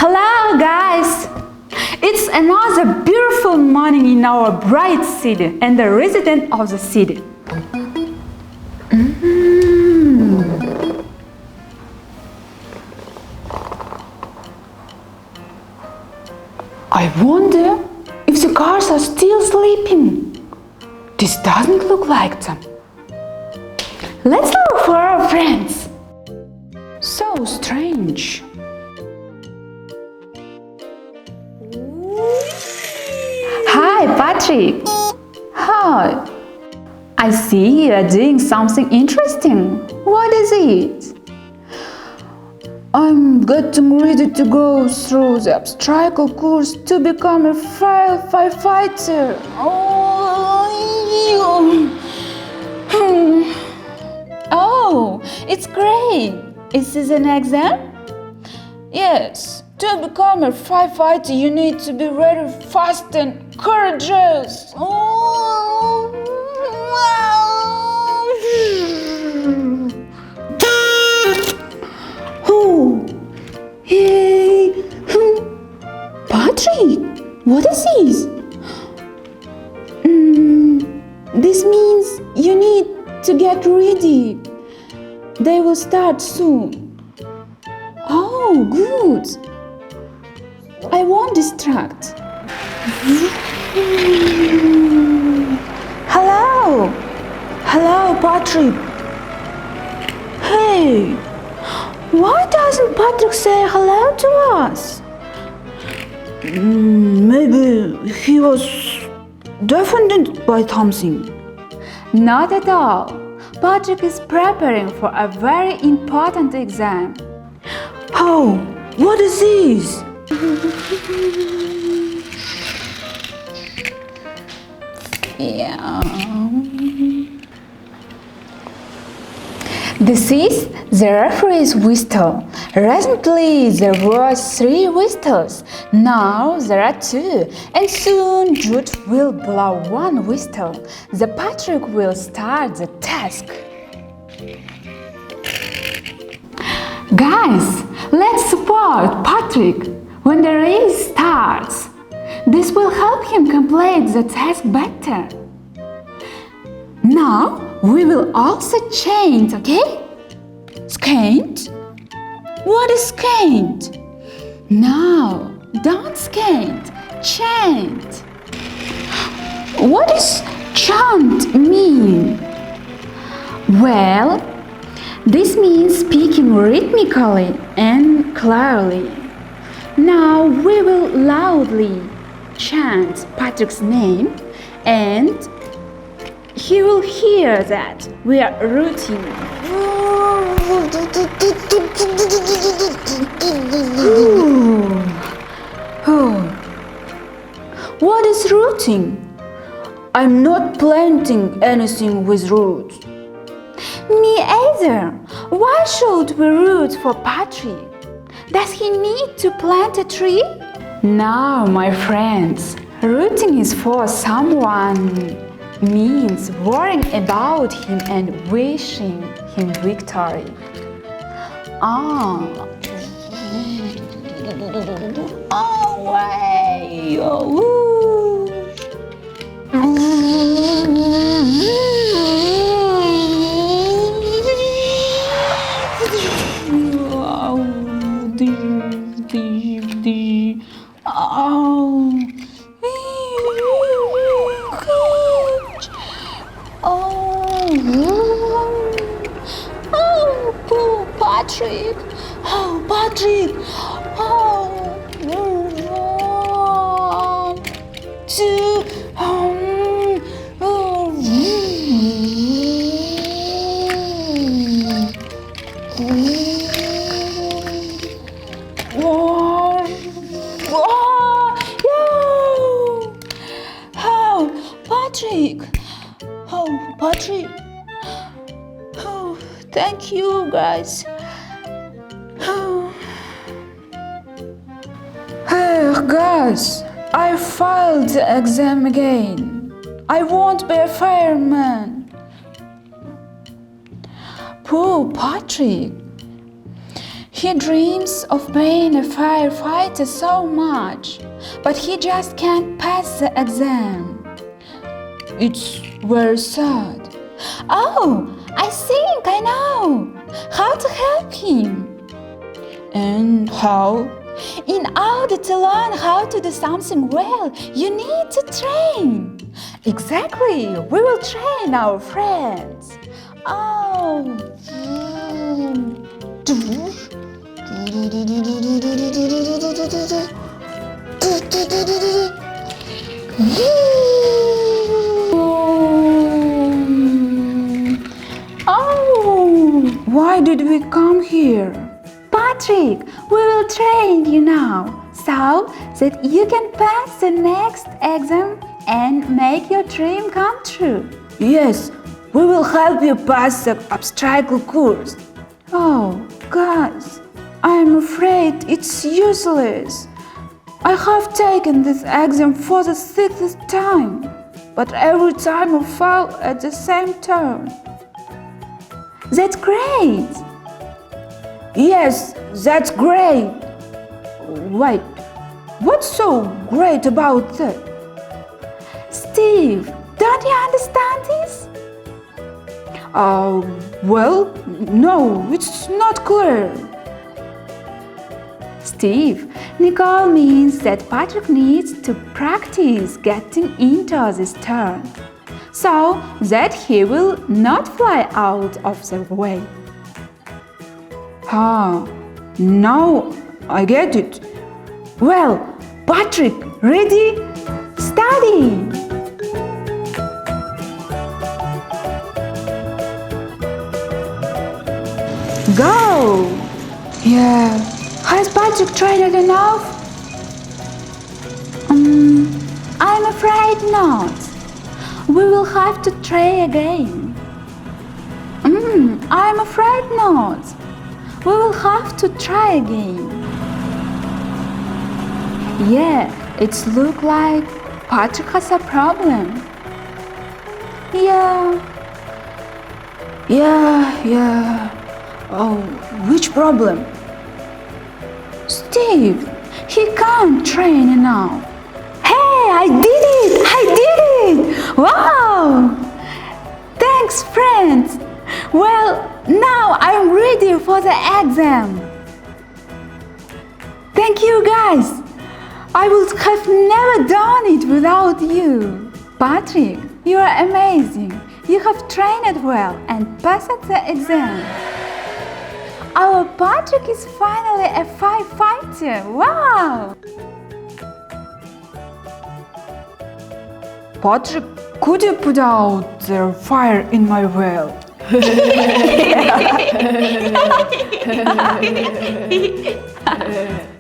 Hello guys! It's another beautiful morning in our bright city and the resident of the city. I wonder if the cars are still sleeping. This doesn't look like them. Let's look for our friends. So strange. Hi, Patrick. Hi. I see you are doing something interesting. What is it? I'm getting ready to go through the obstacle course to become a firefighter. Oh, it's great. Is this an exam? Yes. To become a firefighter, you need to be very fast and courageous. Hey, Patrick, what is this? This means you need to get ready. They will start soon. Oh, good. I won't distract. Hello. Hello, Patrick. Hey. Why doesn't Patrick say hello to us? Maybe he was deafened by something. Not at all. Patrick is preparing for a very important exam. Oh, what is this? Yeah. This is the referee's whistle. Recently there were 3 whistles. Now there are 2, and soon Jude will blow 1 whistle. The Patrick will start the task. Guys, let's support Patrick when the race starts. This will help him complete the task better. Now we will also chant, okay? Skate? What is skate? No, don't skate. Chant. What does chant mean? Well, this means speaking rhythmically and clearly. Now we will loudly chant Patrick's name, and he will hear that we are rooting. What is rooting? I'm not planting anything with roots. Me either. Why should we root for Patrick? Does he need to plant a tree? No, my friends. Rooting is for someone. Means worrying about him and wishing him victory. Way! Patrick! Oh, Patrick! Oh, 1, 2, Patrick! Oh, Patrick! Oh, thank you, guys. Hey, guys, I failed the exam again. I won't be a fireman. Poor Patrick. He dreams of being a firefighter so much, but he just can't pass the exam. It's very sad. Oh, I think I know how to help him. And how? In order to learn how to do something well, you need to train. Exactly, we will train our friends. Oh. Oh, why did we come here? Patrick, we will train you now so that you can pass the next exam and make your dream come true. Yes, we will help you pass the obstacle course. Oh, guys, I'm afraid it's useless. I have taken this exam for the 6th time, but every time I fail at the same turn. That's great! Yes, that's great. Wait, what's so great about that? Steve, don't you understand this? Well, no, it's not clear. Steve, Nicole means that Patrick needs to practice getting into this turn, so that he will not fly out of the way. Now I get it. Well, Patrick, ready? Study! Go! Yeah. Has Patrick trained enough? I'm afraid not. We will have to try again. I'm afraid not. We will have to try again. Yeah, it looks like Patrick has a problem. Yeah. Oh, which problem? Steve, he can't train enough. Hey, I did it! Wow! Thanks, friends. Well, now I'm ready for the exam. Thank you, guys. I would have never done it without you. Patrick, you are amazing. You have trained well and passed the exam. Our Patrick is finally a firefighter. Wow! Patrick, could you put out the fire in my well? Yeah.